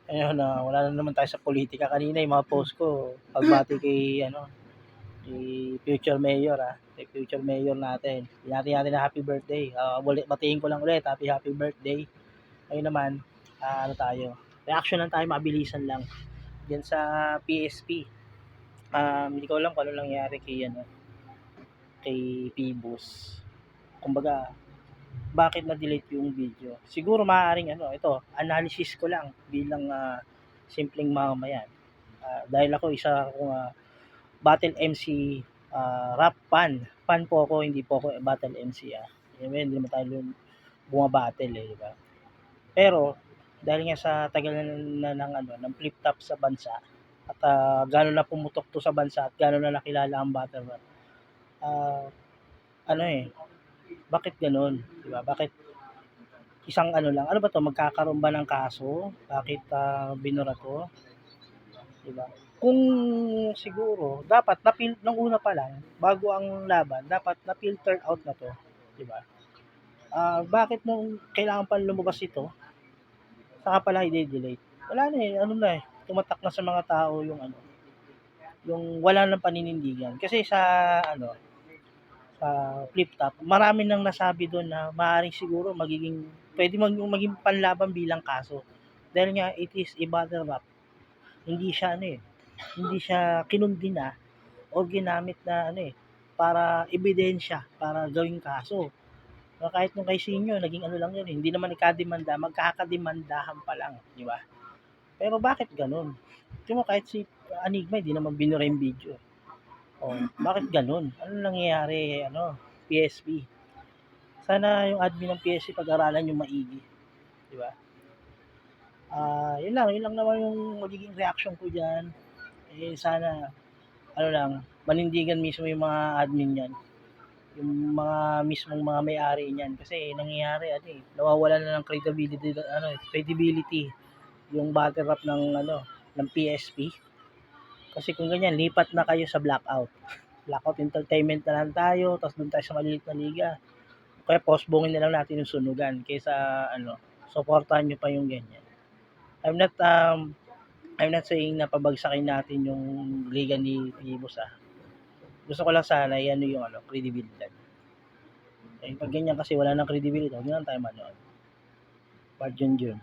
Ayun, wala na naman tayo sa politika. Kanina yung mga post ko, pagbati kay future mayor, kay future mayor natin. Binati natin na happy birthday. Batiin ko lang ulit, happy birthday. Ayun naman, ano tayo, reaction lang tayo, mabilisan lang. Diyan sa PSP. Hindi ko alam kung ano nangyari kay Pibus. Kumbaga, bakit na-delete yung video? Siguro maaaring ito, analysis ko lang bilang simpleng mamamayan. Dahil ako isa akong battle MC, rap fan. Fan po ako, hindi po ako battle MC. Hindi naman tayo bumabattle di ba? Pero dahil nga sa tagal na ng flip top sa bansa at gano'n na pumutok to sa bansa at gano'n na nakilala ang battle rap. Uh, ano eh, bakit gano'n? Di ba? Bakit isang lang, ano ba to, magkakaroon ba ng kaso? Bakit binura to? Di ba? Kung siguro, dapat nung una pa lang, bago ang laban, dapat na-filter out na to. Di ba? Bakit nung kailangan pa lumabas ito, saka pala i-delete? Wala na tumatak na sa mga tao yung wala ng paninindigan. Kasi sa flip top, marami nang nasabi doon na maaaring siguro pwede maging panlaban bilang kaso. Dahil nga it is a battle rap. Hindi siya hindi siya kinundina o ginamit na para ebidensya, para gawing kaso. Kahit nung kay Sinyo, naging lang yun, hindi naman nagkademanda, magkakademandahan pa lang, di ba? Pero bakit ganun? Tingnan mo, kahit si Enigma, hindi naman binura yung video. Bakit ganun? Ano nangyayari, PSP? Sana yung admin ng PSP pag-aralan yung maigi, di ba? Yun lang naman yung magiging reaction ko diyan. Sana manindigan mismo yung mga admin niyan. Yung mga mismong mga may-ari niyan kasi nangyayari nawawalan na ng credibility yung battle rap ng PSP. Kasi kung ganyan, lipat na kayo sa Blackout. Blackout Entertainment na lang tayo, tapos doon tayo sa maliit na liga. Kaya postbongin na lang natin yung sunugan kaysa supportahan nyo pa yung ganyan. I'm not saying na pabagsakin natin yung liga ni Pibus. Gusto ko lang sana yung credibility. Pag ganyan kasi wala nang credibility, huwag na lang tayo manood. Part yun.